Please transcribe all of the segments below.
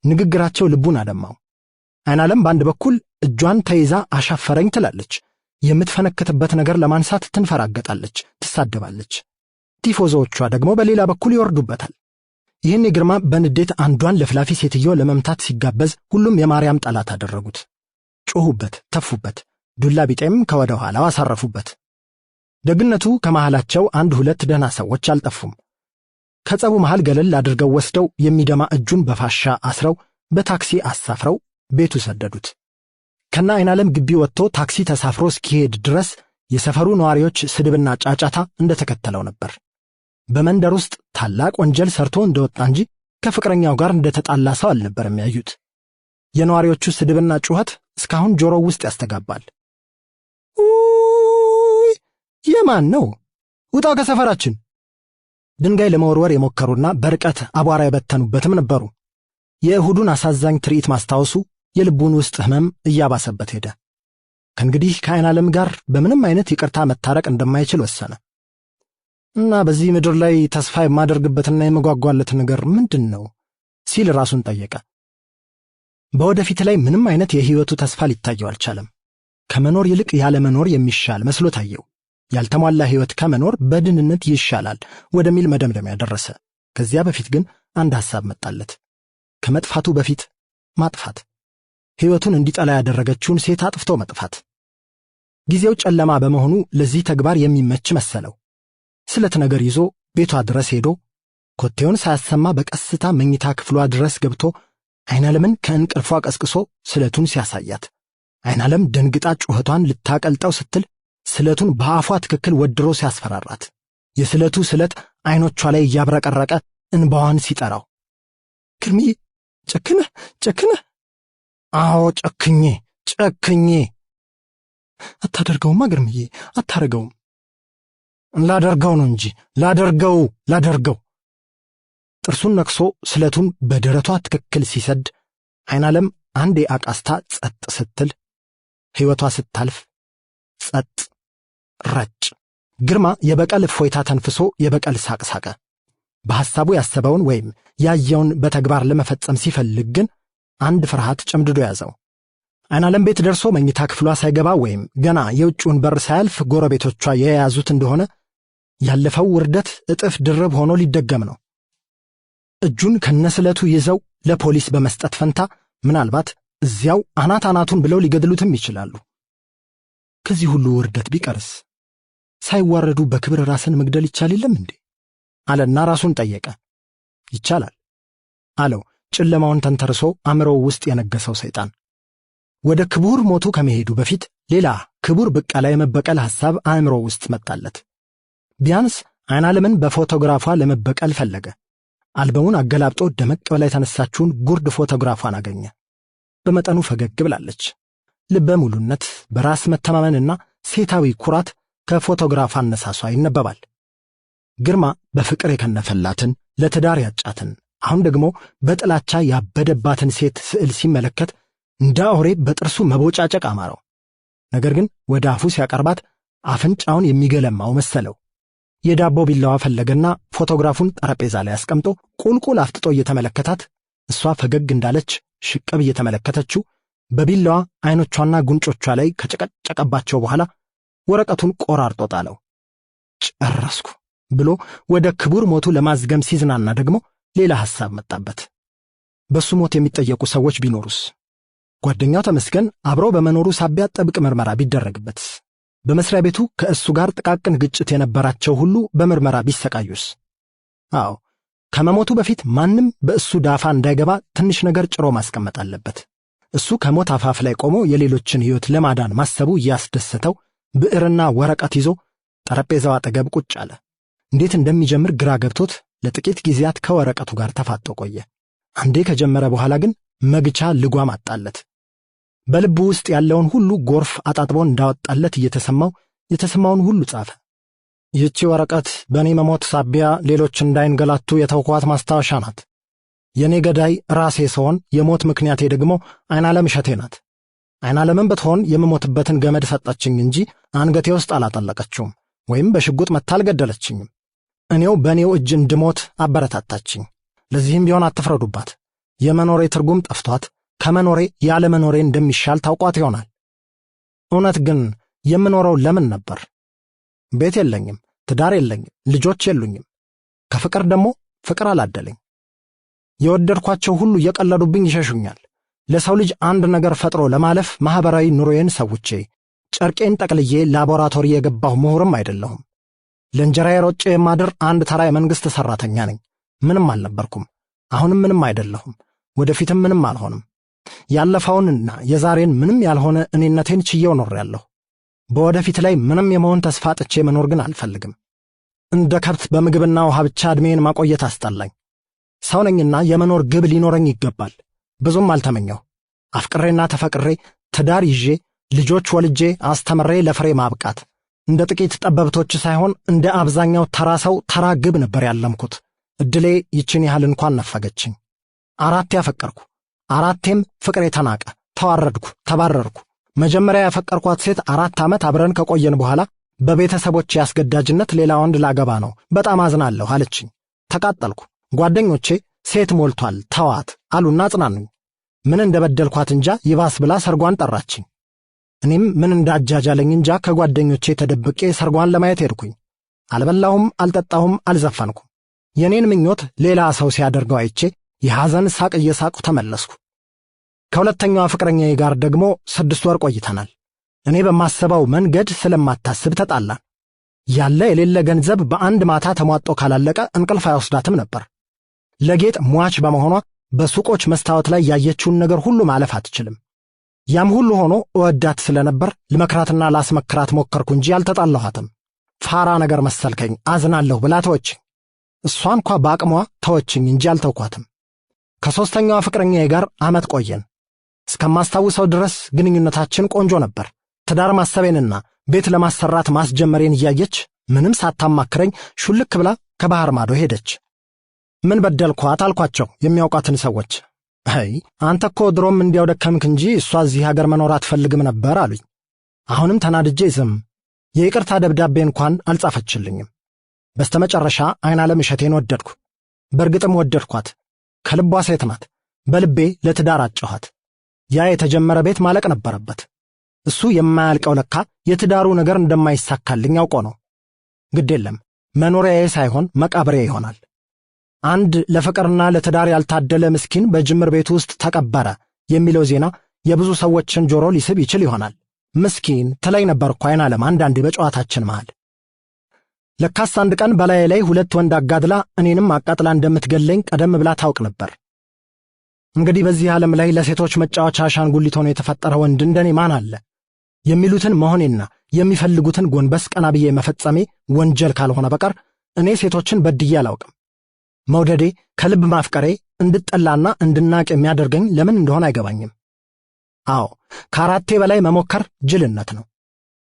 ንግግራቸው ልቡን አደማው። አይናለም በአንድ በኩል እጇን ተይዛ አሻፈረኝ ትላለች፣ የምትፈነክትበት ነገር ለማንሳት ትንፈራገጣለች፣ ትሳደባለች። ቲፎዞቿ ደግሞ በሌላ በኩል ይወርዱበታል። ይህን ግርማ በንዴት አንዷን ለፍላፊ ሴትዮ ለመምታት ሲጋበዝ ሁሉም የማርያም ጠላት አደረጉት። ጮሁበት፣ ተፉበት፣ ዱላ ቢጤም ከወደ ኋላው አሳረፉበት። ደግነቱ ከመሃላቸው አንድ ሁለት ደህና ሰዎች አልጠፉም። ከጸቡ መሃል ገለል አድርገው ወስደው የሚደማ እጁን በፋሻ አስረው በታክሲ አሳፍረው ቤቱ ሰደዱት። ከና አይናለም ግቢ ወጥቶ ታክሲ ተሳፍሮ እስኪሄድ ድረስ የሰፈሩ ነዋሪዎች ስድብና ጫጫታ እንደተከተለው ነበር። በመንደር ውስጥ ታላቅ ወንጀል ሰርቶ እንደወጣ እንጂ ከፍቅረኛው ጋር እንደተጣላ ሰው አልነበረም ያዩት። የነዋሪዎቹ ስድብና ጩኸት እስካሁን ጆሮው ውስጥ ያስተጋባል። የማን ነው? ውጣ ከሰፈራችን! ድንጋይ ለመወርወር የሞከሩና በርቀት አቧራ የበተኑበትም ነበሩ። የእሁዱን አሳዛኝ ትርኢት ማስታወሱ የልቡን ውስጥ ህመም እያባሰበት ሄደ። ከእንግዲህ ከአይናለም ጋር በምንም አይነት ይቅርታ መታረቅ እንደማይችል ወሰነ እና በዚህ ምድር ላይ ተስፋ የማደርግበትና የመጓጓለት ነገር ምንድን ነው ሲል ራሱን ጠየቀ። በወደፊት ላይ ምንም አይነት የህይወቱ ተስፋ ሊታየው አልቻለም። ከመኖር ይልቅ ያለ መኖር የሚሻል መስሎ ታየው። ያልተሟላ ህይወት ከመኖር በድህንነት ይሻላል ወደሚል መደምደሚያ ደረሰ። ከዚያ በፊት ግን አንድ ሐሳብ መጣለት። ከመጥፋቱ በፊት ማጥፋት፣ ህይወቱን እንዲጠላ ያደረገችውን ሴት አጥፍቶ መጥፋት። ጊዜው ጨለማ በመሆኑ ለዚህ ተግባር የሚመች መሰለው። ስለት ነገር ይዞ ቤቷ ድረስ ሄዶ ኮቴውን ሳያሰማ በቀስታ መኝታ ክፍሏ ድረስ ገብቶ አይናለምን ከእንቅልፏ ቀስቅሶ ስለቱን ሲያሳያት፣ አይናለም ደንግጣ ጩኸቷን ልታቀልጠው ስትል ስለቱን በአፏ ትክክል ወድሮ ሲያስፈራራት፣ የስለቱ ስለት አይኖቿ ላይ እያብረቀረቀ እንባዋን ሲጠራው፣ ግርምዬ ጨክነህ አዎ ጨክኜ አታደርገውማ ግርምዬ አታረገውም። ላደርገው ነው እንጂ ላደርገው። ጥርሱን ነክሶ ስለቱን በደረቷ ትክክል ሲሰድ አይናለም አንዴ አቃስታ ጸጥ ስትል፣ ሕይወቷ ስታልፍ ጸጥ ረጭ። ግርማ የበቀል እፎይታ ተንፍሶ የበቀል ሳቅ ሳቀ። በሐሳቡ ያሰበውን ወይም ያየውን በተግባር ለመፈጸም ሲፈልግ ግን አንድ ፍርሃት ጨምድዶ ያዘው። አይናለም ቤት ደርሶ መኝታ ክፍሏ ሳይገባ ወይም ገና የውጭውን በር ሳያልፍ ጎረቤቶቿ የያዙት እንደሆነ ያለፈው ውርደት እጥፍ ድርብ ሆኖ ሊደገም ነው። እጁን ከነስለቱ ይዘው ለፖሊስ በመስጠት ፈንታ ምናልባት እዚያው አናቱን ብለው ሊገድሉትም ይችላሉ። ከዚህ ሁሉ ውርደት ቢቀርስ ሳይዋረዱ በክብር ራስን መግደል ይቻል የለም እንዴ? አለና ራሱን ጠየቀ። ይቻላል አለው ጨለማውን ተንተርሶ አእምሮው ውስጥ የነገሰው ሰይጣን። ወደ ክቡር ሞቱ ከመሄዱ በፊት ሌላ ክቡር በቀላ የመበቀል ሐሳብ አእምሮው ውስጥ መጣለት። ቢያንስ አይናለምን በፎቶግራፏ ለመበቀል ፈለገ። አልበሙን አገላብጦ ደመቅ ብላ የተነሳችውን ጉርድ ፎቶግራፏን አገኘ። በመጠኑ ፈገግ ብላለች። ልበ ሙሉነት፣ በራስ መተማመንና ሴታዊ ኩራት ከፎቶግራፍ አነሳሷ ይነበባል። ግርማ በፍቅር የከነፈላትን ለትዳር ያጫትን አሁን ደግሞ በጥላቻ ያበደባትን ሴት ስዕል ሲመለከት እንደ አውሬ በጥርሱ መቦጫጨቅ አማረው። ነገር ግን ወደ አፉ ሲያቀርባት አፍንጫውን የሚገለማው መሰለው። የዳቦ ቢላዋ ፈለገና ፎቶግራፉን ጠረጴዛ ላይ አስቀምጦ ቁልቁል አፍጥጦ እየተመለከታት፣ እሷ ፈገግ እንዳለች ሽቅብ እየተመለከተችው በቢላዋ አይኖቿና ጉንጮቿ ላይ ከጨቀጨቀባቸው በኋላ ወረቀቱን ቆራርጦ ጣለው። ጨረስኩ ብሎ ወደ ክቡር ሞቱ ለማዝገም ሲዝናና ደግሞ ሌላ ሐሳብ መጣበት። በሱ ሞት የሚጠየቁ ሰዎች ቢኖሩስ? ጓደኛው ተመስገን አብሮ በመኖሩ ሳቢያ ጥብቅ ምርመራ ቢደረግበትስ? በመስሪያ ቤቱ ከእሱ ጋር ጥቃቅን ግጭት የነበራቸው ሁሉ በምርመራ ቢሰቃዩስ? አዎ፣ ከመሞቱ በፊት ማንም በእሱ ዳፋ እንዳይገባ ትንሽ ነገር ጭሮ ማስቀመጥ አለበት። እሱ ከሞት አፋፍ ላይ ቆሞ የሌሎችን ሕይወት ለማዳን ማሰቡ እያስደሰተው ብዕርና ወረቀት ይዞ ጠረጴዛው አጠገብ ቁጭ አለ። እንዴት እንደሚጀምር ግራ ገብቶት ለጥቂት ጊዜያት ከወረቀቱ ጋር ተፋጦ ቆየ። አንዴ ከጀመረ በኋላ ግን መግቻ ልጓም አጣለት። በልቡ ውስጥ ያለውን ሁሉ ጎርፍ አጣጥቦ እንዳወጣለት የተሰማውን ሁሉ ጻፈ። ይህቺ ወረቀት በእኔ መሞት ሳቢያ ሌሎች እንዳይንገላቱ የተውኳት ማስታወሻ ናት። የኔ ገዳይ ራሴ ስሆን የሞት ምክንያቴ ደግሞ አይናለም እሸቴ ናት። አይናለምን ብትሆን የምሞትበትን ገመድ ሰጠችኝ እንጂ አንገቴ ውስጥ አላጠለቀችውም ወይም በሽጉጥ መታ አልገደለችኝም። እኔው በእኔው እጅ እንድሞት አበረታታችኝ። ለዚህም ቢሆን አትፍረዱባት። የመኖሬ ትርጉም ጠፍቷት ከመኖሬ ያለ መኖሬ እንደሚሻል ታውቋት ይሆናል። እውነት ግን የምኖረው ለምን ነበር? ቤት የለኝም፣ ትዳር የለኝም፣ ልጆች የሉኝም። ከፍቅር ደግሞ ፍቅር አላደለኝ። የወደድኳቸው ሁሉ እየቀለዱብኝ ይሸሹኛል። ለሰው ልጅ አንድ ነገር ፈጥሮ ለማለፍ ማህበራዊ ኑሮዬን ሰውቼ ጨርቄን ጠቅልዬ ላቦራቶሪ የገባሁ ምሁርም አይደለሁም። ለእንጀራዬ ሮጬ የማድር አንድ ተራ የመንግሥት ሠራተኛ ነኝ። ምንም አልነበርኩም፣ አሁንም ምንም አይደለሁም፣ ወደፊትም ምንም አልሆንም። ያለፈውንና የዛሬን ምንም ያልሆነ እኔነቴን ችዬው ኖሬያለሁ። በወደፊት ላይ ምንም የመሆን ተስፋ አጥቼ መኖር ግን አልፈልግም። እንደ ከብት በምግብና ውሃ ብቻ ዕድሜን ማቆየት አስጠላኝ። ሰው ነኝና የመኖር ግብ ሊኖረኝ ይገባል። ብዙም አልተመኘሁ። አፍቅሬና ተፈቅሬ ትዳር ይዤ ልጆች ወልጄ አስተምሬ ለፍሬ ማብቃት እንደ ጥቂት ጠበብቶች ሳይሆን እንደ አብዛኛው ተራ ሰው ተራ ግብ ነበር ያለምኩት። ዕድሌ ይችን ያህል እንኳን ነፈገችኝ። 4 ያፈቀርኩ፣ 4ቴም ፍቅሬ ተናቀ። ተዋረድኩ፣ ተባረርኩ። መጀመሪያ ያፈቀርኳት ሴት 4 ዓመት አብረን ከቆየን በኋላ በቤተሰቦች ያስገዳጅነት ሌላ ወንድ ላገባ ነው፣ በጣም አዝናለሁ አለችኝ። ተቃጠልኩ። ጓደኞቼ ሴት ሞልቷል ተዋት አሉና አጽናኑኝ። ምን እንደበደልኳት እንጃ ይባስ ብላ ሰርጓን ጠራችኝ። እኔም ምን እንዳጃጃለኝ እንጃ ከጓደኞቼ ተደብቄ ሰርጓን ለማየት ሄድኩኝ። አልበላሁም፣ አልጠጣሁም፣ አልዘፈንኩም። የኔን ምኞት ሌላ ሰው ሲያደርገው አይቼ የሐዘን ሳቅ እየሳቁ ተመለስኩ። ከሁለተኛዋ ፍቅረኛዬ ጋር ደግሞ 6 ወር ቆይተናል። እኔ በማሰበው መንገድ ስለማታስብ ተጣላን። ያለ የሌለ ገንዘብ በአንድ ማታ ተሟጦ ካላለቀ እንቅልፍ አይወስዳትም ነበር። ለጌጥ ሟች በመሆኗ በሱቆች መስታወት ላይ ያየችውን ነገር ሁሉ ማለፍ አትችልም። ያም ሁሉ ሆኖ እወዳት ስለነበር ልመክራትና ላስመክራት ሞከርኩ እንጂ አልተጣላኋትም። ፋራ ነገር መሰልከኝ፣ አዝናለሁ ብላ ተወችኝ። እሷ እንኳ በአቅሟ ተወችኝ እንጂ አልተውኳትም። ከሦስተኛዋ ፍቅረኛዬ ጋር ዓመት ቆየን። እስከማስታውሰው ድረስ ግንኙነታችን ቆንጆ ነበር። ትዳር ማሰቤንና ቤት ለማሰራት ማስጀመሬን እያየች ምንም ሳታማክረኝ ሹልክ ብላ ከባህር ማዶ ሄደች። ምን በደልኳት አልኳቸው የሚያውቃትን ሰዎች። አይ አንተ እኮ ድሮም እንዲያው ደከምክ እንጂ እሷ እዚህ ሀገር መኖር አትፈልግም ነበር አሉኝ። አሁንም ተናድጄ ዝም። የይቅርታ ደብዳቤ እንኳን አልጻፈችልኝም። በስተመጨረሻ አይናለም እሸቴን ወደድኩ። በእርግጥም ወደድኳት። ከልቧ ሴት ናት። በልቤ ለትዳር አጨኋት። ያ የተጀመረ ቤት ማለቅ ነበረበት። እሱ የማያልቀው ለካ የትዳሩ ነገር እንደማይሳካልኝ አውቆ ነው። ግድ የለም መኖሪያዬ ሳይሆን መቃብሬ ይሆናል። አንድ ለፍቅርና ለትዳር ያልታደለ ምስኪን በጅምር ቤት ውስጥ ተቀበረ የሚለው ዜና የብዙ ሰዎችን ጆሮ ሊስብ ይችል ይሆናል። ምስኪን ትለኝ ነበር እኮ አይናለም አንዳንዴ በጨዋታችን መሃል። ለካስ አንድ ቀን በላዬ ላይ 2 ወንድ አጋድላ እኔንም አቃጥላ እንደምትገለኝ ቀደም ብላ ታውቅ ነበር። እንግዲህ በዚህ ዓለም ላይ ለሴቶች መጫወቻ አሻንጉሊት ሆኖ የተፈጠረ ወንድ እንደኔ ማን አለ? የሚሉትን መሆኔና የሚፈልጉትን ጎንበስ ቀና ብዬ መፈጸሜ ወንጀል ካልሆነ በቀር እኔ ሴቶችን በድዬ አላውቅም። መውደዴ ከልብ ማፍቀሬ እንድጠላና እንድናቅ የሚያደርገኝ ለምን እንደሆነ አይገባኝም። አዎ ከ4 በላይ መሞከር ጅልነት ነው።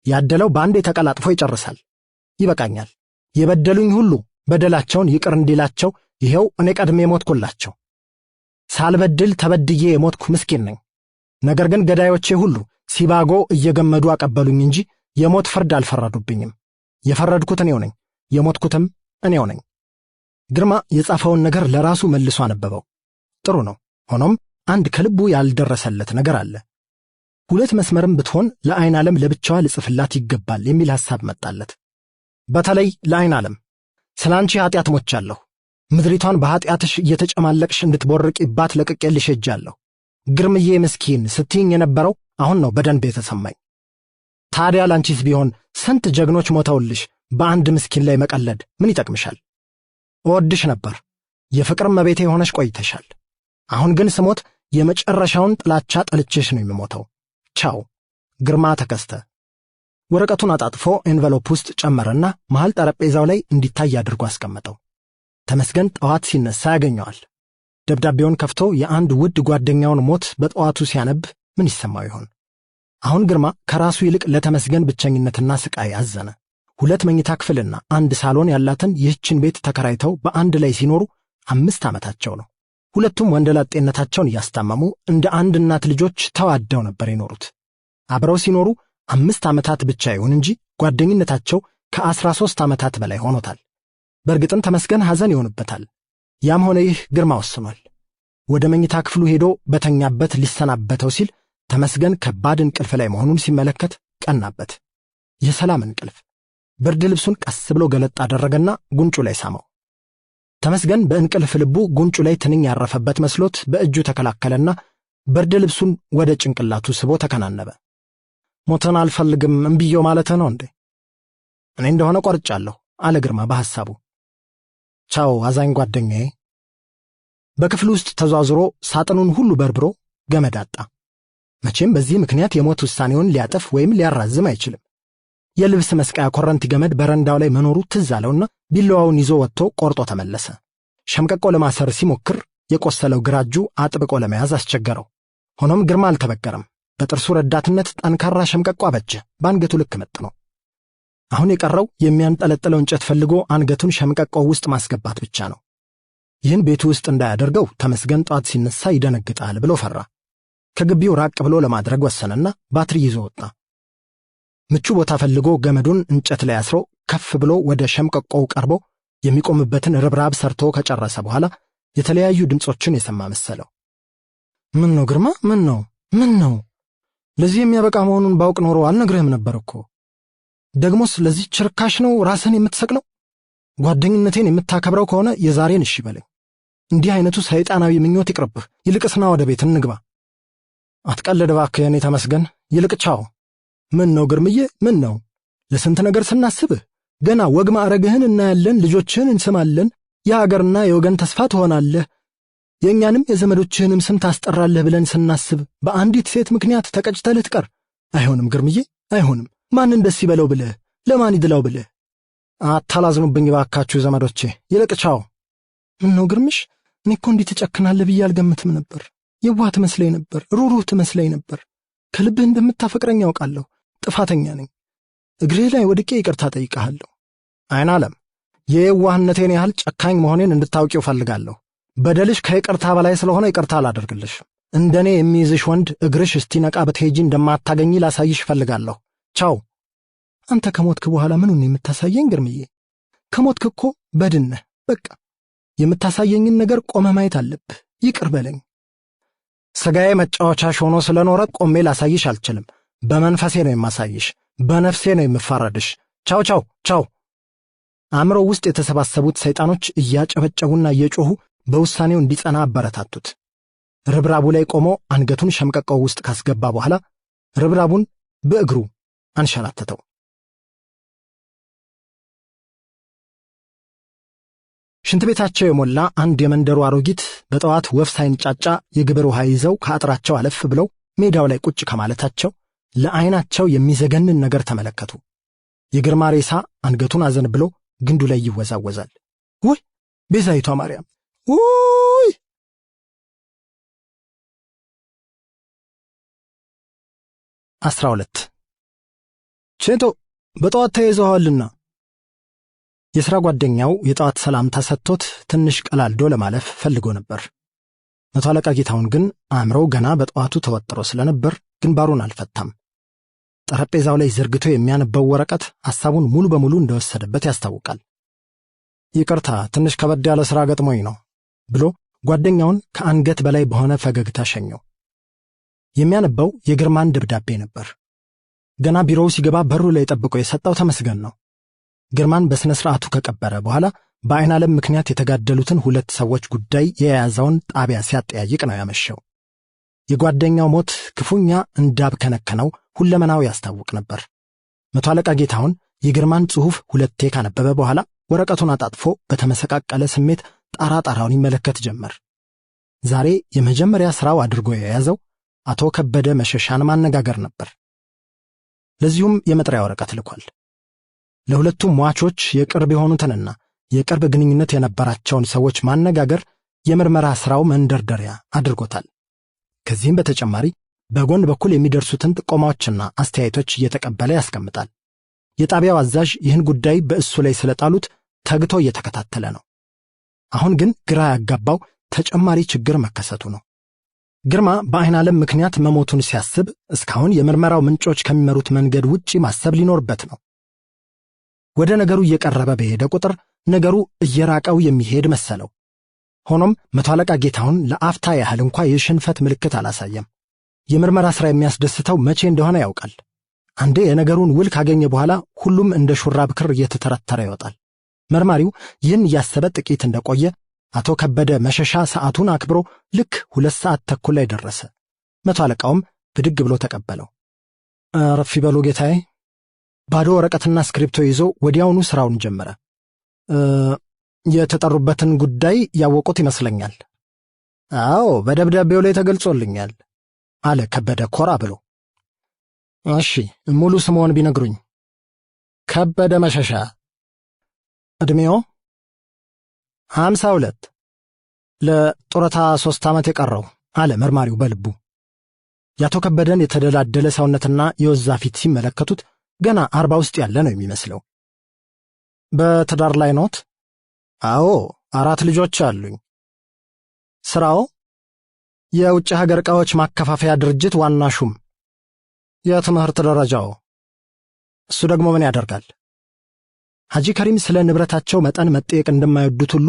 ያደለው በአንዴ ተቀላጥፎ ይጨርሳል። ይበቃኛል። የበደሉኝ ሁሉ በደላቸውን ይቅር እንዲላቸው ይሄው እኔ ቀድሜ ሞትኩላቸው። ሳልበድል ተበድዬ የሞትኩ ምስኪን ነኝ። ነገር ግን ገዳዮቼ ሁሉ ሲባጎ እየገመዱ አቀበሉኝ እንጂ የሞት ፍርድ አልፈረዱብኝም። የፈረድኩት እኔው ነኝ፣ የሞትኩትም እኔው ነኝ። ግርማ የጻፈውን ነገር ለራሱ መልሶ አነበበው። ጥሩ ነው። ሆኖም አንድ ከልቡ ያልደረሰለት ነገር አለ። 2 መስመርም ብትሆን ለአይናለም ለብቻዋ ልጽፍላት ይገባል የሚል ሐሳብ መጣለት። በተለይ ለአይናለም ስላንቺ ኃጢአት ሞቻለሁ። ምድሪቷን በኃጢአትሽ እየተጨማለቅሽ እንድትቦርቂባት ለቅቄልሽ ሄጃለሁ። ግርምዬ ምስኪን ስትይኝ የነበረው አሁን ነው በደንብ የተሰማኝ። ታዲያ ላንቺስ ቢሆን ስንት ጀግኖች ሞተውልሽ በአንድ ምስኪን ላይ መቀለድ ምን ይጠቅምሻል? እወድሽ ነበር። የፍቅር መቤቴ ሆነሽ ቆይተሻል። አሁን ግን ስሞት የመጨረሻውን ጥላቻ ጠልቼሽ ነው የምሞተው። ቻው። ግርማ ተከስተ። ወረቀቱን አጣጥፎ ኤንቨሎፕ ውስጥ ጨመረና መሃል ጠረጴዛው ላይ እንዲታይ አድርጎ አስቀመጠው። ተመስገን ጠዋት ሲነሳ ያገኘዋል። ደብዳቤውን ከፍቶ የአንድ ውድ ጓደኛውን ሞት በጠዋቱ ሲያነብ ምን ይሰማው ይሆን? አሁን ግርማ ከራሱ ይልቅ ለተመስገን ብቸኝነትና ስቃይ አዘነ። 2 መኝታ ክፍልና 1 ሳሎን ያላትን ይህችን ቤት ተከራይተው በአንድ ላይ ሲኖሩ 5 ዓመታቸው ነው። ሁለቱም ወንደላጤነታቸውን እያስታመሙ እንደ አንድ እናት ልጆች ተዋደው ነበር የኖሩት። አብረው ሲኖሩ 5 ዓመታት ብቻ ይሁን እንጂ ጓደኝነታቸው ከ13 ዓመታት በላይ ሆኖታል። በእርግጥም ተመስገን ሐዘን ይሆንበታል። ያም ሆነ ይህ ግርማ ወስኗል። ወደ መኝታ ክፍሉ ሄዶ በተኛበት ሊሰናበተው ሲል ተመስገን ከባድ እንቅልፍ ላይ መሆኑን ሲመለከት ቀናበት። የሰላም እንቅልፍ። ብርድ ልብሱን ቀስ ብሎ ገለጥ አደረገና ጉንጩ ላይ ሳመው። ተመስገን በእንቅልፍ ልቡ ጉንጩ ላይ ትንኝ ያረፈበት መስሎት በእጁ ተከላከለና ብርድ ልብሱን ወደ ጭንቅላቱ ስቦ ተከናነበ። ሞትን አልፈልግም እምብየው ማለት ነው እንዴ? እኔ እንደሆነ ቆርጫለሁ አለ ግርማ በሐሳቡ። ቻው አዛኝ ጓደኛዬ። በክፍሉ ውስጥ ተዟዙሮ ሳጥኑን ሁሉ በርብሮ ገመድ አጣ። መቼም በዚህ ምክንያት የሞት ውሳኔውን ሊያጠፍ ወይም ሊያራዝም አይችልም። የልብስ መስቀያ ኮረንቲ ገመድ በረንዳው ላይ መኖሩ ትዝ አለውና ቢላዋውን ይዞ ወጥቶ ቆርጦ ተመለሰ። ሸምቀቆ ለማሰር ሲሞክር የቆሰለው ግራ እጁ አጥብቆ ለመያዝ አስቸገረው። ሆኖም ግርማ አልተበገረም። በጥርሱ ረዳትነት ጠንካራ ሸምቀቆ አበጀ። በአንገቱ ልክ መጥኖ አሁን የቀረው የሚያንጠለጥለው እንጨት ፈልጎ አንገቱን ሸምቀቆው ውስጥ ማስገባት ብቻ ነው። ይህን ቤቱ ውስጥ እንዳያደርገው ተመስገን ጧት ሲነሳ ይደነግጣል ብሎ ፈራ። ከግቢው ራቅ ብሎ ለማድረግ ወሰነና ባትሪ ይዞ ወጣ። ምቹ ቦታ ፈልጎ ገመዱን እንጨት ላይ አስሮ ከፍ ብሎ ወደ ሸምቀቆው ቀርቦ የሚቆምበትን ርብራብ ሰርቶ ከጨረሰ በኋላ የተለያዩ ድምጾችን የሰማ መሰለው። ምን ነው ግርማ? ምን ነው? ለዚህ የሚያበቃ መሆኑን ባውቅ ኖሮ አልነግርህም ነበር እኮ። ደግሞስ ለዚህ ችርካሽ ነው ራስን የምትሰቅለው? ጓደኝነቴን የምታከብረው ከሆነ የዛሬን እሺ በለኝ። እንዲህ አይነቱ ሰይጣናዊ ምኞት ይቅርብህ። ይልቅስና ወደ ቤት እንግባ። አትቀልድ እባክህ የኔ ተመስገን። ይልቅ ቻው። ምን ነው ግርምዬ? ምን ነው? ለስንት ነገር ስናስብህ ገና ወግ ማዕረግህን እናያለን፣ ልጆችህን እንስማለን፣ የሀገርና የወገን ተስፋ ትሆናለህ፣ የእኛንም የዘመዶችህንም ስም ታስጠራለህ ብለን ስናስብ በአንዲት ሴት ምክንያት ተቀጭተህ ልትቀር። አይሆንም ግርምዬ፣ አይሆንም። ማንን ደስ ይበለው ብለህ፣ ለማን ይድላው ብለህ። አታላዝኑብኝ ባካችሁ ዘመዶቼ። ይልቅ ቻው። ምን ነው ግርምሽ? እኔ እኮ እንዲህ ትጨክናለህ ብዬ አልገምትም ነበር። የዋህ ትመስለኝ ነበር፣ ሩሩህ ትመስለኝ ነበር። ከልብህ እንደምታፈቅረኝ ያውቃለሁ። ጥፋተኛ ነኝ። እግርህ ላይ ወድቄ ይቅርታ ጠይቀሃለሁ። አይን ዓለም፣ የዋህነቴን ያህል ጨካኝ መሆኔን እንድታውቂው ፈልጋለሁ። በደልሽ ከይቅርታ በላይ ስለሆነ ይቅርታ አላደርግልሽ። እንደኔ የሚይዝሽ ወንድ እግርሽ እስቲነቃ በትሄጂ እንደማታገኝ ላሳይሽ ፈልጋለሁ። ቻው። አንተ ከሞትክ በኋላ ምኑን የምታሳየኝ ግርምዬ? ከሞትክ እኮ በድን ነህ። በቃ የምታሳየኝን ነገር ቆመ ማየት አለብህ። ይቅር በለኝ። ሥጋዬ መጫወቻሽ ሆኖ ስለኖረ ቆሜ ላሳይሽ አልችልም። በመንፈሴ ነው የማሳይሽ፣ በነፍሴ ነው የምፋረድሽ። ቻው ቻው ቻው። አእምሮ ውስጥ የተሰባሰቡት ሰይጣኖች እያጨበጨቡና እየጮኹ በውሳኔው እንዲጸና አበረታቱት። ርብራቡ ላይ ቆሞ አንገቱን ሸምቀቀው ውስጥ ካስገባ በኋላ ርብራቡን በእግሩ አንሸራተተው። ሽንት ቤታቸው የሞላ አንድ የመንደሩ አሮጊት በጠዋት ወፍ ሳይንጫጫ የግብር ውሃ ይዘው ከአጥራቸው አለፍ ብለው ሜዳው ላይ ቁጭ ከማለታቸው ለዓይናቸው የሚዘገንን ነገር ተመለከቱ። የግርማ ሬሳ አንገቱን አዘን ብሎ ግንዱ ላይ ይወዛወዛል። ውይ ቤዛይቷ ማርያም! ውይ! 12 ቼቶ በጠዋት ተይዘዋልና። የሥራ ጓደኛው የጠዋት ሰላምታ ሰጥቶት ትንሽ ቀላልዶ ለማለፍ ፈልጎ ነበር። መቶ አለቃ ጌታውን ግን አእምሮው ገና በጠዋቱ ተወጥሮ ስለነበር ግንባሩን አልፈታም። ጠረጴዛው ላይ ዘርግቶ የሚያነበው ወረቀት ሐሳቡን ሙሉ በሙሉ እንደወሰደበት ያስታውቃል። ይቅርታ ትንሽ ከበድ ያለ ሥራ ገጥሞኝ ነው ብሎ ጓደኛውን ከአንገት በላይ በሆነ ፈገግታ ሸኘው። የሚያነበው የግርማን ደብዳቤ ነበር። ገና ቢሮው ሲገባ በሩ ላይ ጠብቆ የሰጠው ተመስገን ነው። ግርማን በሥነ ሥርዓቱ ከቀበረ በኋላ በዓይን ዓለም ምክንያት የተጋደሉትን ሁለት ሰዎች ጉዳይ የያዘውን ጣቢያ ሲያጠያይቅ ነው ያመሸው። የጓደኛው ሞት ክፉኛ እንዳብከነከነው ሁለመናው ያስታውቅ ነበር። መቶ አለቃ ጌታውን የግርማን ጽሑፍ ሁለቴ ካነበበ በኋላ ወረቀቱን አጣጥፎ በተመሰቃቀለ ስሜት ጣራጣራውን ይመለከት ጀመር። ዛሬ የመጀመሪያ ሥራው አድርጎ የያዘው አቶ ከበደ መሸሻን ማነጋገር ነበር። ለዚሁም የመጥሪያ ወረቀት ልኳል። ለሁለቱም ሟቾች የቅርብ የሆኑትንና የቅርብ ግንኙነት የነበራቸውን ሰዎች ማነጋገር የምርመራ ሥራው መንደርደሪያ አድርጎታል። ከዚህም በተጨማሪ በጎን በኩል የሚደርሱትን ጥቆማዎችና አስተያየቶች እየተቀበለ ያስቀምጣል። የጣቢያው አዛዥ ይህን ጉዳይ በእሱ ላይ ስለጣሉት ተግቶ እየተከታተለ ነው። አሁን ግን ግራ ያጋባው ተጨማሪ ችግር መከሰቱ ነው። ግርማ በዓይን ዓለም ምክንያት መሞቱን ሲያስብ እስካሁን የምርመራው ምንጮች ከሚመሩት መንገድ ውጪ ማሰብ ሊኖርበት ነው። ወደ ነገሩ እየቀረበ በሄደ ቁጥር ነገሩ እየራቀው የሚሄድ መሰለው። ሆኖም መቶ አለቃ ጌታሁን ለአፍታ ያህል እንኳ የሽንፈት ምልክት አላሳየም። የምርመራ ሥራ የሚያስደስተው መቼ እንደሆነ ያውቃል። አንዴ የነገሩን ውል ካገኘ በኋላ ሁሉም እንደ ሹራብ ክር እየተተረተረ ይወጣል። መርማሪው ይህን እያሰበ ጥቂት እንደቆየ አቶ ከበደ መሸሻ ሰዓቱን አክብሮ ልክ 2 ሰዓት ተኩል ላይ ደረሰ። መቶ አለቃውም ብድግ ብሎ ተቀበለው። አረፍ ይበሉ ጌታዬ። ባዶ ወረቀትና ስክሪፕቶ ይዞ ወዲያውኑ ሥራውን ጀመረ። የተጠሩበትን ጉዳይ ያወቁት ይመስለኛል። አዎ፣ በደብዳቤው ላይ ተገልጾልኛል አለ ከበደ ኮራ ብሎ። እሺ፣ ሙሉ ስምዎን ቢነግሩኝ? ከበደ መሸሻ። ዕድሜዎ? 52። ለጡረታ 3 ዓመት የቀረው አለ መርማሪው በልቡ። የአቶ ከበደን የተደላደለ ሰውነትና የወዛ ፊት ሲመለከቱት ገና 40 ውስጥ ያለ ነው የሚመስለው። በትዳር ላይ ኖት? አዎ፣ 4 ልጆች አሉኝ። ሥራው? የውጭ ሀገር ዕቃዎች ማከፋፈያ ድርጅት ዋና ሹም። የትምህርት ደረጃው? እሱ ደግሞ ምን ያደርጋል? ሐጂ ከሪም ስለ ንብረታቸው መጠን መጠየቅ እንደማይወዱት ሁሉ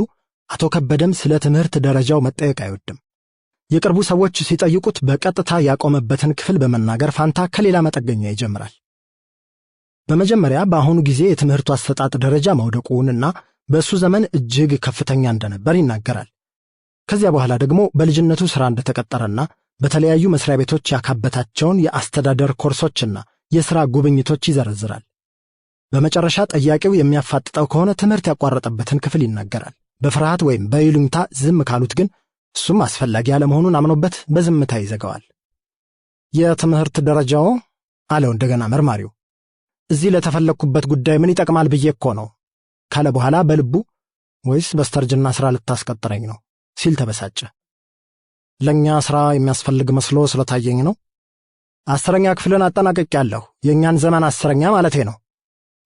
አቶ ከበደም ስለ ትምህርት ደረጃው መጠየቅ አይወድም። የቅርቡ ሰዎች ሲጠይቁት በቀጥታ ያቆመበትን ክፍል በመናገር ፋንታ ከሌላ መጠገኛ ይጀምራል። በመጀመሪያ በአሁኑ ጊዜ የትምህርቱ አሰጣጥ ደረጃ መውደቁንና በእሱ ዘመን እጅግ ከፍተኛ እንደነበር ይናገራል። ከዚያ በኋላ ደግሞ በልጅነቱ ሥራ እንደተቀጠረና በተለያዩ መስሪያ ቤቶች ያካበታቸውን የአስተዳደር ኮርሶችና የሥራ ጉብኝቶች ይዘረዝራል። በመጨረሻ ጠያቂው የሚያፋጥጠው ከሆነ ትምህርት ያቋረጠበትን ክፍል ይናገራል። በፍርሃት ወይም በይሉኝታ ዝም ካሉት ግን እሱም አስፈላጊ ያለመሆኑን አምኖበት በዝምታ ይዘጋዋል። የትምህርት ደረጃው? አለው እንደገና መርማሪው። እዚህ ለተፈለግኩበት ጉዳይ ምን ይጠቅማል ብዬ እኮ ነው ካለ በኋላ በልቡ ወይስ በስተርጅና ሥራ ልታስቀጥረኝ ነው ሲል ተበሳጨ። ለእኛ ሥራ የሚያስፈልግ መስሎ ስለታየኝ ነው። 10ኛ ክፍልን አጠናቅቄያለሁ። የእኛን ዘመን 10ኛ ማለቴ ነው።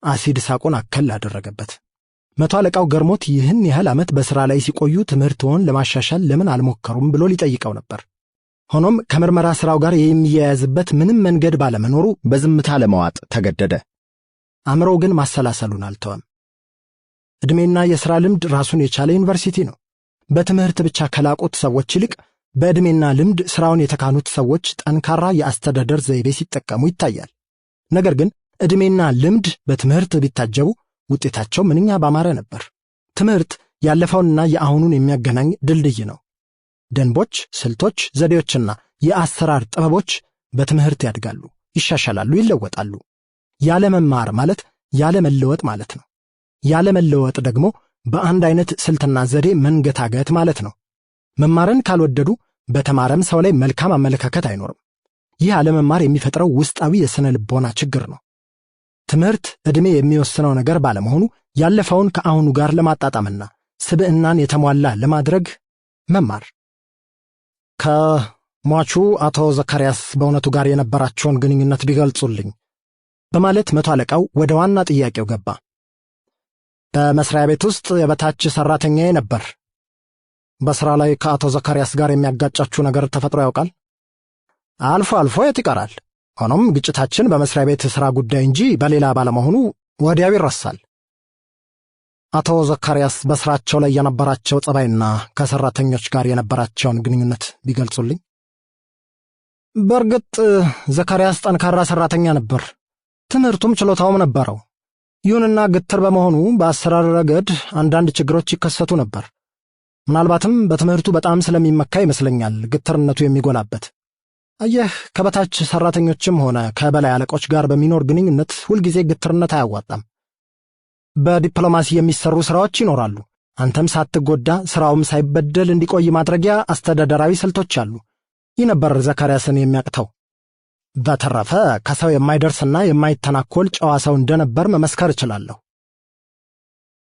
አሲድ ሳቁን አከል አደረገበት። መቶ አለቃው ገርሞት ይህን ያህል ዓመት በሥራ ላይ ሲቆዩ ትምህርትዎን ለማሻሻል ለምን አልሞከሩም ብሎ ሊጠይቀው ነበር። ሆኖም ከምርመራ ሥራው ጋር የሚያያዝበት ምንም መንገድ ባለመኖሩ በዝምታ ለመዋጥ ተገደደ። አእምሮው ግን ማሰላሰሉን አልተወም። ዕድሜና የሥራ ልምድ ራሱን የቻለ ዩኒቨርሲቲ ነው። በትምህርት ብቻ ከላቁት ሰዎች ይልቅ በዕድሜና ልምድ ሥራውን የተካኑት ሰዎች ጠንካራ የአስተዳደር ዘይቤ ሲጠቀሙ ይታያል። ነገር ግን ዕድሜና ልምድ በትምህርት ቢታጀቡ ውጤታቸው ምንኛ ባማረ ነበር። ትምህርት ያለፈውንና የአሁኑን የሚያገናኝ ድልድይ ነው። ደንቦች፣ ስልቶች፣ ዘዴዎችና የአሰራር ጥበቦች በትምህርት ያድጋሉ፣ ይሻሻላሉ፣ ይለወጣሉ። ያለ መማር ማለት ያለ መለወጥ ማለት ነው። ያለ መለወጥ ደግሞ በአንድ አይነት ስልትና ዘዴ መንገታገት ማለት ነው። መማርን ካልወደዱ በተማረም ሰው ላይ መልካም አመለካከት አይኖርም። ይህ አለመማር የሚፈጥረው ውስጣዊ የሥነ ልቦና ችግር ነው። ትምህርት ዕድሜ የሚወስነው ነገር ባለመሆኑ ያለፈውን ከአሁኑ ጋር ለማጣጣምና ስብዕናን የተሟላ ለማድረግ መማር። ከሟቹ አቶ ዘካርያስ በእውነቱ ጋር የነበራቸውን ግንኙነት ቢገልጹልኝ በማለት መቶ አለቃው ወደ ዋና ጥያቄው ገባ። በመስሪያ ቤት ውስጥ የበታች ሠራተኛዬ ነበር። በሥራ ላይ ከአቶ ዘካርያስ ጋር የሚያጋጫችሁ ነገር ተፈጥሮ ያውቃል? አልፎ አልፎ የት ይቀራል። ሆኖም ግጭታችን በመስሪያ ቤት ሥራ ጉዳይ እንጂ በሌላ ባለመሆኑ ወዲያው ይረሳል። አቶ ዘካርያስ በሥራቸው ላይ የነበራቸው ጸባይና ከሠራተኞች ጋር የነበራቸውን ግንኙነት ቢገልጹልኝ። በእርግጥ ዘካርያስ ጠንካራ ሠራተኛ ነበር። ትምህርቱም ችሎታውም ነበረው። ይሁንና ግትር በመሆኑ በአሰራር ረገድ አንዳንድ ችግሮች ይከሰቱ ነበር። ምናልባትም በትምህርቱ በጣም ስለሚመካ ይመስለኛል ግትርነቱ የሚጎላበት። አየህ፣ ከበታች ሠራተኞችም ሆነ ከበላይ አለቆች ጋር በሚኖር ግንኙነት ሁልጊዜ ግትርነት አያዋጣም። በዲፕሎማሲ የሚሰሩ ሥራዎች ይኖራሉ። አንተም ሳትጎዳ ሥራውም ሳይበደል እንዲቆይ ማድረጊያ አስተዳደራዊ ስልቶች አሉ። ይህ ነበር ዘካርያስን የሚያቅተው። በተረፈ ከሰው የማይደርስና የማይተናኮል ጨዋ ሰው እንደነበር መመስከር እችላለሁ።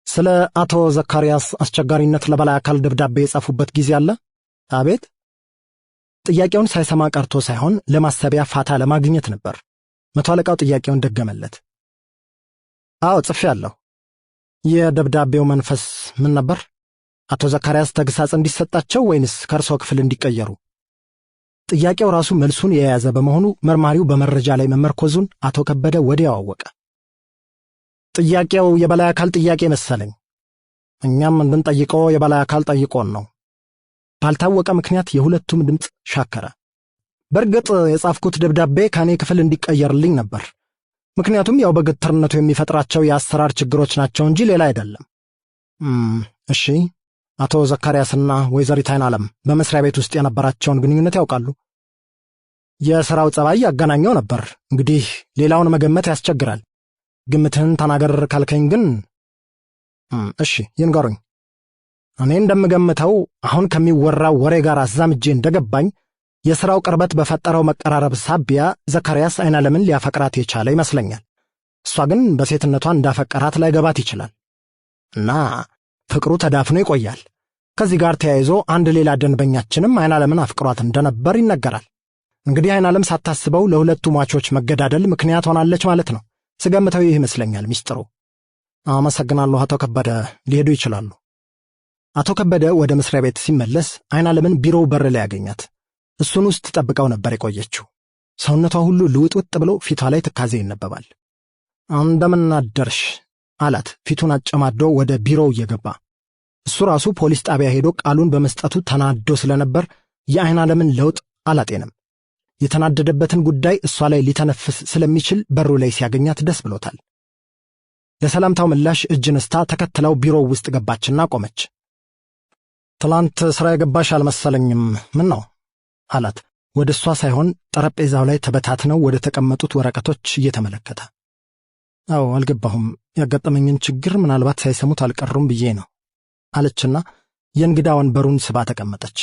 ስለ አቶ ዘካርያስ አስቸጋሪነት ለበላይ አካል ደብዳቤ የጻፉበት ጊዜ አለ? አቤት። ጥያቄውን ሳይሰማ ቀርቶ ሳይሆን ለማሰቢያ ፋታ ለማግኘት ነበር። መቶ አለቃው ጥያቄውን ደገመለት። አዎ ጽፌአለሁ። የደብዳቤው መንፈስ ምን ነበር? አቶ ዘካርያስ ተግሳጽ እንዲሰጣቸው ወይንስ ከእርሶ ክፍል እንዲቀየሩ? ጥያቄው ራሱ መልሱን የያዘ በመሆኑ መርማሪው በመረጃ ላይ መመርኮዙን አቶ ከበደ ወዲያው አወቀ። ጥያቄው የበላይ አካል ጥያቄ መሰለኝ። እኛም እንድንጠይቀው የበላይ አካል ጠይቆን ነው ባልታወቀ ምክንያት የሁለቱም ድምፅ ሻከረ። በእርግጥ የጻፍኩት ደብዳቤ ከኔ ክፍል እንዲቀየርልኝ ነበር። ምክንያቱም ያው በግትርነቱ የሚፈጥራቸው የአሰራር ችግሮች ናቸው እንጂ ሌላ አይደለም። እሺ፣ አቶ ዘካርያስና ወይዘሪት አይናለም በመስሪያ ቤት ውስጥ የነበራቸውን ግንኙነት ያውቃሉ? የሥራው ጸባይ ያገናኘው ነበር። እንግዲህ ሌላውን መገመት ያስቸግራል። ግምትህን ተናገር ካልከኝ ግን እሺ ይንገሩኝ። እኔ እንደምገምተው አሁን ከሚወራው ወሬ ጋር አዛምጄ እንደገባኝ የሥራው ቅርበት በፈጠረው መቀራረብ ሳቢያ ዘካርያስ አይናለምን ሊያፈቅራት የቻለ ይመስለኛል። እሷ ግን በሴትነቷ እንዳፈቀራት ላይገባት ይችላል እና ፍቅሩ ተዳፍኖ ይቆያል። ከዚህ ጋር ተያይዞ አንድ ሌላ ደንበኛችንም አይናለምን አፍቅሯት እንደነበር ይነገራል። እንግዲህ አይናለም ሳታስበው ለሁለቱ ሟቾች መገዳደል ምክንያት ሆናለች ማለት ነው። ስገምተው ይህ ይመስለኛል ሚስጥሩ። አመሰግናለሁ አቶ ከበደ፣ ሊሄዱ ይችላሉ። አቶ ከበደ ወደ መስሪያ ቤት ሲመለስ አይናለምን ቢሮው በር ላይ ያገኛት። እሱን ውስጥ ጠብቀው ነበር የቆየችው። ሰውነቷ ሁሉ ልውጥውጥ ብሎ ፊቷ ላይ ትካዜ ይነበባል። እንደምን አደርሽ አላት ፊቱን አጨማዶ ወደ ቢሮው እየገባ። እሱ ራሱ ፖሊስ ጣቢያ ሄዶ ቃሉን በመስጠቱ ተናዶ ስለነበር የአይናለምን ለውጥ አላጤንም። የተናደደበትን ጉዳይ እሷ ላይ ሊተነፍስ ስለሚችል በሩ ላይ ሲያገኛት ደስ ብሎታል። ለሰላምታው ምላሽ እጅ ነስታ ተከትለው ቢሮው ውስጥ ገባችና ቆመች። ትላንት ሥራ የገባሽ አልመሰለኝም፣ ምን ነው አላት ወደ እሷ ሳይሆን ጠረጴዛው ላይ ተበታትነው ወደ ተቀመጡት ወረቀቶች እየተመለከተ። አዎ አልገባሁም፣ ያጋጠመኝን ችግር ምናልባት ሳይሰሙት አልቀሩም ብዬ ነው አለችና የእንግዳ ወንበሩን ስባ ተቀመጠች።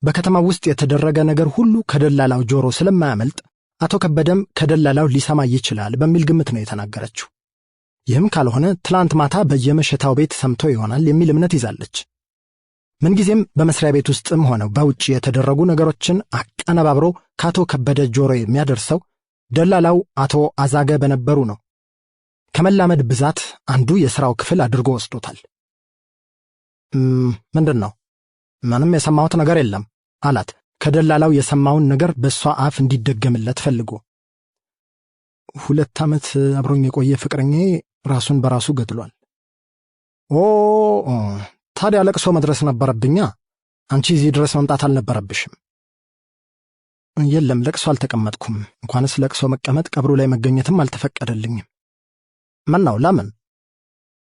በከተማው ውስጥ የተደረገ ነገር ሁሉ ከደላላው ጆሮ ስለማያመልጥ አቶ ከበደም ከደላላው ሊሰማ ይችላል በሚል ግምት ነው የተናገረችው። ይህም ካልሆነ ትላንት ማታ በየመሸታው ቤት ሰምቶ ይሆናል የሚል እምነት ይዛለች። ምንጊዜም በመስሪያ ቤት ውስጥም ሆነው በውጭ የተደረጉ ነገሮችን አቀነባብሮ ከአቶ ከበደ ጆሮ የሚያደርሰው ደላላው አቶ አዛገ በነበሩ ነው። ከመላመድ ብዛት አንዱ የሥራው ክፍል አድርጎ ወስዶታል። ምንድን ነው? ምንም የሰማሁት ነገር የለም አላት ከደላላው የሰማውን ነገር በእሷ አፍ እንዲደገምለት ፈልጎ። 2 ዓመት አብሮኝ የቆየ ፍቅረኛዬ ራሱን በራሱ ገድሏል። ታዲያ ለቅሶ መድረስ ነበረብኛ። አንቺ እዚህ ድረስ መምጣት አልነበረብሽም። የለም ለቅሶ አልተቀመጥኩም። እንኳንስ ለቅሶ መቀመጥ ቀብሩ ላይ መገኘትም አልተፈቀደልኝም። ምነው? ለምን?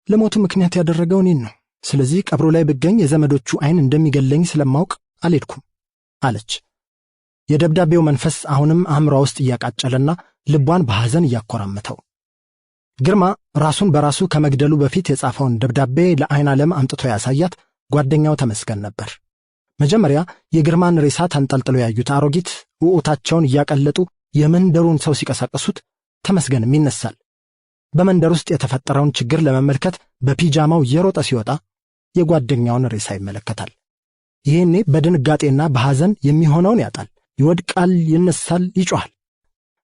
ለሞቱ ምክንያት ያደረገው እኔን ነው። ስለዚህ ቀብሩ ላይ ብገኝ የዘመዶቹ ዓይን እንደሚገለኝ ስለማውቅ አልሄድኩም አለች። የደብዳቤው መንፈስ አሁንም አእምሯ ውስጥ እያቃጨለና ልቧን በሐዘን እያኮራመተው። ግርማ ራሱን በራሱ ከመግደሉ በፊት የጻፈውን ደብዳቤ ለአይናለም አምጥቶ ያሳያት ጓደኛው ተመስገን ነበር። መጀመሪያ የግርማን ሬሳ ተንጠልጥሎ ያዩት አሮጊት ውዑታቸውን እያቀለጡ የመንደሩን ሰው ሲቀሳቀሱት ተመስገንም ይነሳል። በመንደር ውስጥ የተፈጠረውን ችግር ለመመልከት በፒጃማው እየሮጠ ሲወጣ የጓደኛውን ሬሳ ይመለከታል። ይሄኔ በድንጋጤና በሐዘን የሚሆነውን ያጣል። ይወድቃል፣ ይነሳል፣ ይጮሃል።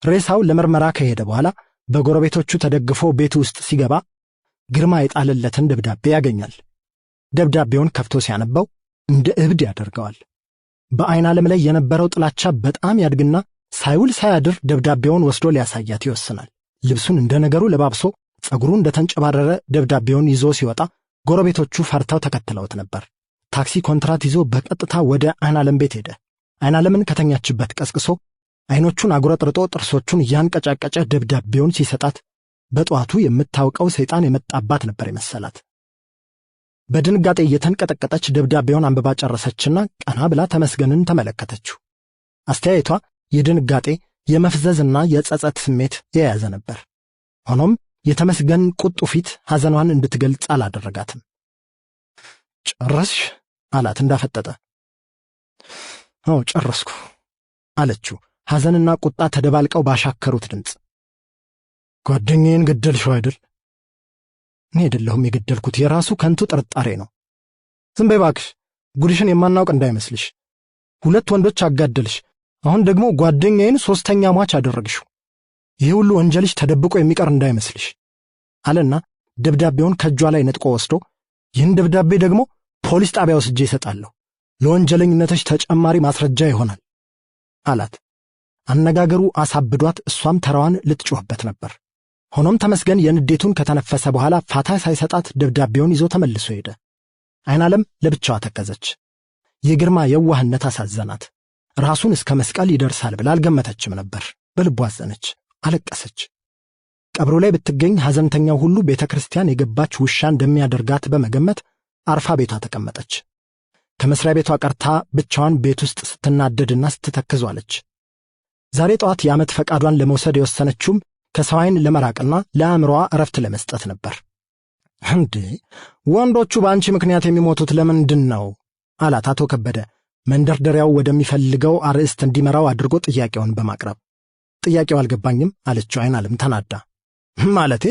ሬሳው ለምርመራ ከሄደ በኋላ በጎረቤቶቹ ተደግፎ ቤቱ ውስጥ ሲገባ ግርማ የጣለለትን ደብዳቤ ያገኛል። ደብዳቤውን ከፍቶ ሲያነበው እንደ እብድ ያደርገዋል። በአይናለም ላይ የነበረው ጥላቻ በጣም ያድግና ሳይውል ሳያድር ደብዳቤውን ወስዶ ሊያሳያት ይወስናል። ልብሱን እንደ ነገሩ ለባብሶ ጸጉሩ እንደተንጨባረረ ደብዳቤውን ይዞ ሲወጣ ጎረቤቶቹ ፈርተው ተከትለውት ነበር። ታክሲ ኮንትራት ይዞ በቀጥታ ወደ አይናለም ቤት ሄደ። አይናለምን ከተኛችበት ቀስቅሶ አይኖቹን አጉረጥርጦ ጥርሶቹን እያንቀጫቀጨ ደብዳቤውን ሲሰጣት በጠዋቱ የምታውቀው ሰይጣን የመጣባት ነበር የመሰላት። በድንጋጤ እየተንቀጠቀጠች ደብዳቤውን አንብባ ጨረሰችና ቀና ብላ ተመስገንን ተመለከተችው። አስተያየቷ የድንጋጤ የመፍዘዝና የጸጸት ስሜት የያዘ ነበር። ሆኖም የተመስገን ቁጡ ፊት ሐዘኗን እንድትገልጽ አላደረጋትም። ጨረስሽ? አላት እንዳፈጠጠ። አዎ ጨረስኩ አለችው ሐዘንና ቁጣ ተደባልቀው ባሻከሩት ድምፅ። ጓደኛዬን ገደልሽው አይደል? እኔ አይደለሁም የገደልኩት፣ የራሱ ከንቱ ጥርጣሬ ነው። ዝም በይ እባክሽ፣ ጉድሽን የማናውቅ እንዳይመስልሽ። 2 ወንዶች አጋደልሽ፣ አሁን ደግሞ ጓደኛዬን 3ኛ ሟች አደረግሽው። ይህ ሁሉ ወንጀልሽ ተደብቆ የሚቀር እንዳይመስልሽ አለና ደብዳቤውን ከእጇ ላይ ነጥቆ ወስዶ ይህን ደብዳቤ ደግሞ ፖሊስ ጣቢያ ወስጄ እሰጣለሁ፣ ለወንጀለኝነትሽ ተጨማሪ ማስረጃ ይሆናል አላት። አነጋገሩ አሳብዷት እሷም ተራዋን ልትጮህበት ነበር። ሆኖም ተመስገን የንዴቱን ከተነፈሰ በኋላ ፋታ ሳይሰጣት ደብዳቤውን ይዞ ተመልሶ ሄደ። አይናለም ለብቻዋ ተከዘች። የግርማ የዋህነት አሳዘናት። ራሱን እስከ መስቀል ይደርሳል ብላ አልገመተችም ነበር። በልቧ አዘነች፣ አለቀሰች። ቀብሩ ላይ ብትገኝ ሐዘንተኛው ሁሉ ቤተክርስቲያን የገባች ውሻ እንደሚያደርጋት በመገመት አርፋ ቤቷ ተቀመጠች። ከመስሪያ ቤቷ ቀርታ ብቻዋን ቤት ውስጥ ስትናደድና ስትተክዟለች። ዛሬ ጠዋት የዓመት ፈቃዷን ለመውሰድ የወሰነችውም ከሰው ዓይን ለመራቅና ለአእምሮዋ እረፍት ለመስጠት ነበር። እንዴ ወንዶቹ በአንቺ ምክንያት የሚሞቱት ለምንድን ነው? አላት አቶ ከበደ መንደርደሪያው ወደሚፈልገው አርዕስት እንዲመራው አድርጎ ጥያቄውን በማቅረብ። ጥያቄው አልገባኝም አለችው አይናለም ተናዳ። ማለቴ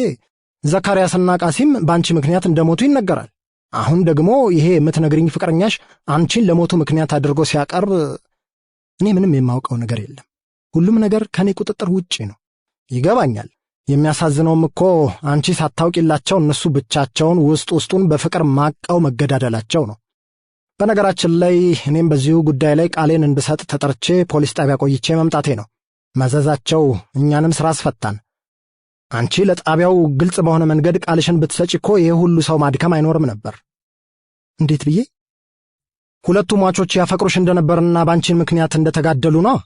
ዘካርያስና ቃሲም በአንቺ ምክንያት እንደሞቱ ይነገራል። አሁን ደግሞ ይሄ የምትነግርኝ ፍቅረኛሽ አንቺን ለሞቱ ምክንያት አድርጎ ሲያቀርብ እኔ ምንም የማውቀው ነገር የለም። ሁሉም ነገር ከኔ ቁጥጥር ውጪ ነው። ይገባኛል። የሚያሳዝነውም እኮ አንቺ ሳታውቂላቸው እነሱ ብቻቸውን ውስጡን በፍቅር ማቀው መገዳደላቸው ነው። በነገራችን ላይ እኔም በዚሁ ጉዳይ ላይ ቃሌን እንድሰጥ ተጠርቼ ፖሊስ ጣቢያ ቆይቼ መምጣቴ ነው። መዘዛቸው እኛንም ሥራ አስፈታን። አንቺ ለጣቢያው ግልጽ በሆነ መንገድ ቃልሽን ብትሰጪ እኮ ይሄ ሁሉ ሰው ማድከም አይኖርም ነበር። እንዴት ብዬ? ሁለቱ ሟቾች ያፈቅሩሽ እንደነበርና ባንቺን ምክንያት እንደተጋደሉ ነው።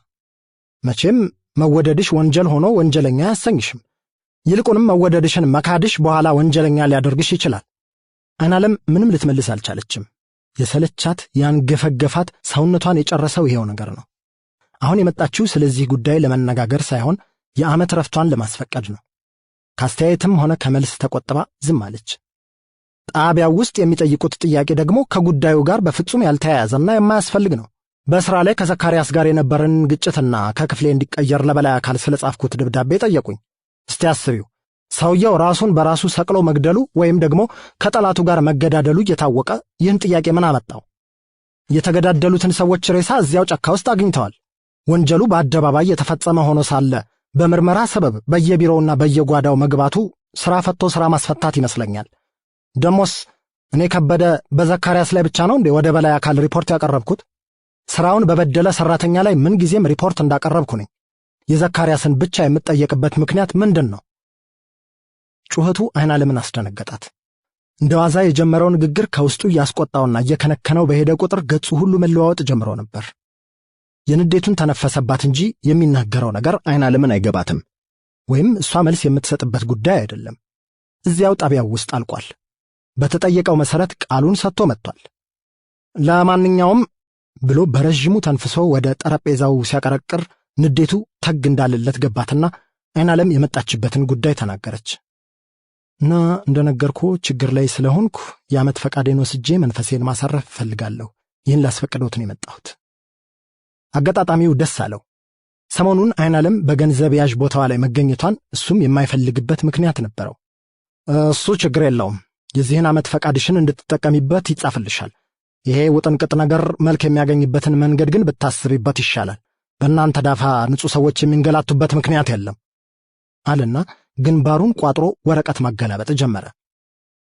መቼም መወደድሽ ወንጀል ሆኖ ወንጀለኛ አያሰኝሽም። ይልቁንም መወደድሽን መካድሽ በኋላ ወንጀለኛ ሊያደርግሽ ይችላል። አይናለም ምንም ልትመልስ አልቻለችም። የሰለቻት ያንገፈገፋት ሰውነቷን የጨረሰው ይሄው ነገር ነው። አሁን የመጣችው ስለዚህ ጉዳይ ለመነጋገር ሳይሆን የዓመት ረፍቷን ለማስፈቀድ ነው። ካስተያየትም ሆነ ከመልስ ተቆጥባ ዝም አለች። ጣቢያው ውስጥ የሚጠይቁት ጥያቄ ደግሞ ከጉዳዩ ጋር በፍጹም ያልተያያዘና የማያስፈልግ ነው። በሥራ ላይ ከዘካርያስ ጋር የነበረን ግጭትና ከክፍሌ እንዲቀየር ለበላይ አካል ስለጻፍኩት ደብዳቤ ጠየቁኝ። እስቲ አስቢው፣ ሰውየው ራሱን በራሱ ሰቅሎ መግደሉ ወይም ደግሞ ከጠላቱ ጋር መገዳደሉ እየታወቀ ይህን ጥያቄ ምን አመጣው? የተገዳደሉትን ሰዎች ሬሳ እዚያው ጫካ ውስጥ አግኝተዋል። ወንጀሉ በአደባባይ የተፈጸመ ሆኖ ሳለ በምርመራ ሰበብ በየቢሮውና በየጓዳው መግባቱ ሥራ ፈቶ ሥራ ማስፈታት ይመስለኛል። ደሞስ እኔ ከበደ በዘካርያስ ላይ ብቻ ነው እንዴ ወደ በላይ አካል ሪፖርት ያቀረብኩት? ሥራውን በበደለ ሠራተኛ ላይ ምን ጊዜም ሪፖርት እንዳቀረብኩ ነኝ። የዘካርያስን ብቻ የምትጠየቅበት ምክንያት ምንድን ነው? ጩኸቱ አይናለምን አስደነገጣት። እንደ ዋዛ የጀመረው ንግግር ከውስጡ እያስቆጣውና እየከነከነው በሄደ ቁጥር ገጹ ሁሉ መለዋወጥ ጀምሮ ነበር። የንዴቱን ተነፈሰባት እንጂ የሚናገረው ነገር አይናለምን አይገባትም፣ ወይም እሷ መልስ የምትሰጥበት ጉዳይ አይደለም። እዚያው ጣቢያው ውስጥ አልቋል። በተጠየቀው መሠረት ቃሉን ሰጥቶ መጥቷል። ለማንኛውም ብሎ በረዥሙ ተንፍሶ ወደ ጠረጴዛው ሲያቀረቅር ንዴቱ ተግ እንዳለለት ገባትና አይናለም የመጣችበትን ጉዳይ ተናገረች። እና እንደነገርኩ ችግር ላይ ስለሆንኩ የዓመት ፈቃዴን ወስጄ መንፈሴን ማሳረፍ እፈልጋለሁ። ይህን ላስፈቅዶት ነው የመጣሁት። አጋጣሚው ደስ አለው። ሰሞኑን አይናለም በገንዘብ ያዥ ቦታዋ ላይ መገኘቷን እሱም የማይፈልግበት ምክንያት ነበረው። እሱ ችግር የለውም፣ የዚህን ዓመት ፈቃድሽን እንድትጠቀሚበት ይጻፍልሻል። ይሄ ውጥንቅጥ ነገር መልክ የሚያገኝበትን መንገድ ግን ብታስቢበት ይሻላል። በእናንተ ዳፋ ንጹሕ ሰዎች የሚንገላቱበት ምክንያት የለም አለና ግንባሩን ቋጥሮ ወረቀት ማገላበጥ ጀመረ።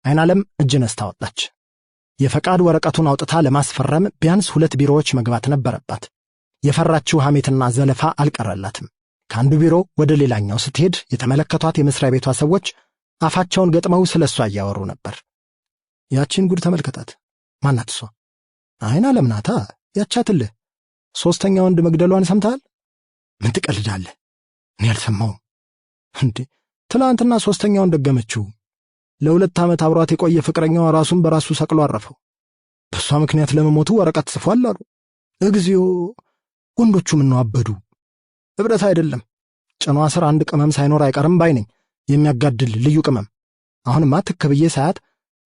አይናለም እጅ ነስታ ወጣች። የፈቃድ ወረቀቱን አውጥታ ለማስፈረም ቢያንስ 2 ቢሮዎች መግባት ነበረባት። የፈራችው ሐሜትና ዘለፋ አልቀረላትም። ከአንዱ ቢሮ ወደ ሌላኛው ስትሄድ የተመለከቷት የመስሪያ ቤቷ ሰዎች አፋቸውን ገጥመው ስለሷ እያወሩ ነበር። ያቺን ጉድ ተመልከታት። ማናት እሷ? አይናለም ናታ። ያቻትልህ 3ኛ ወንድ መግደሏን ሰምተሃል? ምን ትቀልዳለህ? እኔ አልሰማውም። እንዴ ትላንትና 3ኛውን ደገመችው። ለ2 ዓመት አብሯት የቆየ ፍቅረኛዋ ራሱን በራሱ ሰቅሎ አረፈው። በሷ ምክንያት ለመሞቱ ወረቀት ጽፏል አሉ። እግዚኦ! ወንዶቹ ምን ነው አበዱ? እብረት አይደለም፣ ጭኗ ስር አንድ ቅመም ሳይኖር አይቀርም ባይ ነኝ። የሚያጋድል ልዩ ቅመም። አሁንማ ትክ ብዬ ሳያት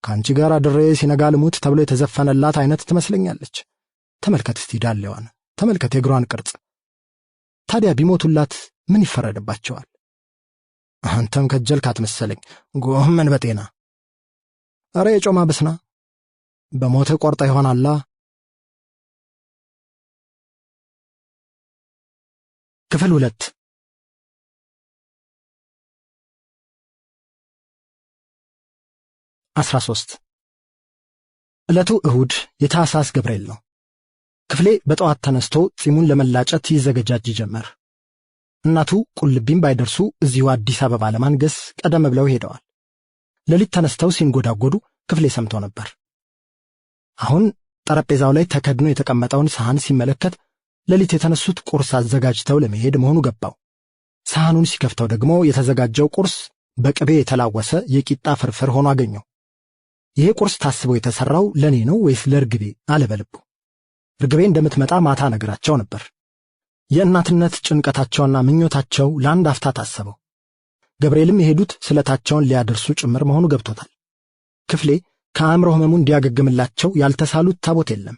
ከአንቺ ጋር አድሬ ሲነጋ ልሙት ተብሎ የተዘፈነላት አይነት ትመስለኛለች። ተመልከት እስቲ ዳሌዋን፣ ተመልከት የእግሯን ቅርጽ። ታዲያ ቢሞቱላት ምን ይፈረድባቸዋል? አንተም ከጀልካት መሰለኝ። ጎመን በጤና። አረ የጮማ ብስና በሞተ ቆርጣ ይሆናላ። ክፍል 2 13 ዕለቱ እሁድ የታህሳስ ገብርኤል ነው። ክፍሌ በጠዋት ተነስቶ ጺሙን ለመላጨት ይዘገጃጅ ጀመር። እናቱ ቁልቢም ባይደርሱ እዚሁ አዲስ አበባ ለማንገስ ቀደም ብለው ሄደዋል። ሌሊት ተነስተው ሲንጎዳጎዱ ክፍሌ ሰምቶ ነበር። አሁን ጠረጴዛው ላይ ተከድኖ የተቀመጠውን ሳህን ሲመለከት ሌሊት የተነሱት ቁርስ አዘጋጅተው ለመሄድ መሆኑ ገባው። ሳህኑን ሲከፍተው ደግሞ የተዘጋጀው ቁርስ በቅቤ የተላወሰ የቂጣ ፍርፍር ሆኖ አገኘው። ይሄ ቁርስ ታስቦ የተሰራው ለኔ ነው ወይስ ለርግቤ አለ በልቡ። ርግቤ እንደምትመጣ ማታ ነግራቸው ነበር። የእናትነት ጭንቀታቸውና ምኞታቸው ለአንድ አፍታ ታሰበው። ገብርኤልም የሄዱት ስለታቸውን ሊያደርሱ ጭምር መሆኑ ገብቶታል። ክፍሌ ከአእምሮ ህመሙ እንዲያገግምላቸው ያልተሳሉት ታቦት የለም።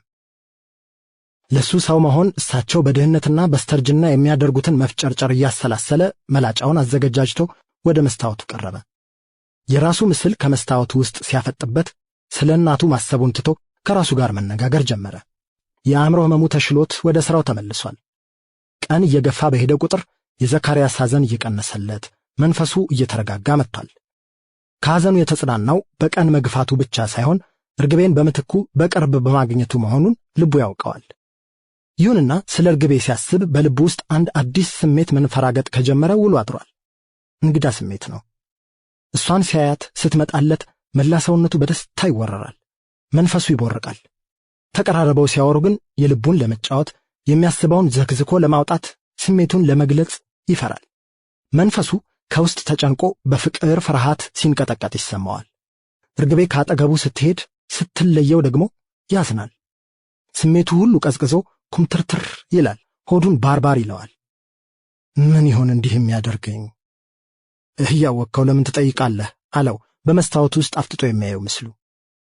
ለሱ ሰው መሆን እሳቸው በድህነትና በስተርጅና የሚያደርጉትን መፍጨርጨር እያሰላሰለ መላጫውን አዘገጃጅቶ ወደ መስታወቱ ቀረበ። የራሱ ምስል ከመስታወቱ ውስጥ ሲያፈጥበት ስለ እናቱ ማሰቡን ትቶ ከራሱ ጋር መነጋገር ጀመረ። የአእምሮ ህመሙ ተሽሎት ወደ ሥራው ተመልሷል። ቀን እየገፋ በሄደ ቁጥር የዘካርያስ ሐዘን እየቀነሰለት መንፈሱ እየተረጋጋ መጥቷል። ከሐዘኑ የተጽናናው በቀን መግፋቱ ብቻ ሳይሆን ርግቤን በምትኩ በቅርብ በማግኘቱ መሆኑን ልቡ ያውቀዋል። ይሁንና ስለ ርግቤ ሲያስብ በልቡ ውስጥ አንድ አዲስ ስሜት መንፈራገጥ ከጀመረ ውሎ አድሯል። እንግዳ ስሜት ነው። እሷን ሲያያት ስትመጣለት መላ ሰውነቱ በደስታ ይወረራል፣ መንፈሱ ይቦርቃል። ተቀራርበው ሲያወሩ ግን የልቡን ለመጫወት የሚያስበውን ዘግዝኮ ለማውጣት ስሜቱን ለመግለጽ ይፈራል። መንፈሱ ከውስጥ ተጨንቆ በፍቅር ፍርሃት ሲንቀጠቀጥ ይሰማዋል። ርግቤ ካጠገቡ ስትሄድ ስትለየው ደግሞ ያዝናል። ስሜቱ ሁሉ ቀዝቅዞ ኩምትርትር ይላል፣ ሆዱን ባርባር ይለዋል። ምን ይሆን እንዲህ የሚያደርገኝ? እያወቅከው ለምን ትጠይቃለህ አለው በመስታወቱ ውስጥ አፍጥጦ የሚያየው ምስሉ።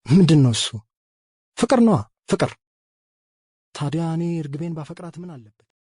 ምንድን ነው እሱ? ፍቅር ነዋ፣ ፍቅር። ታዲያ እኔ ርግቤን ባፈቅራት ምን አለበት?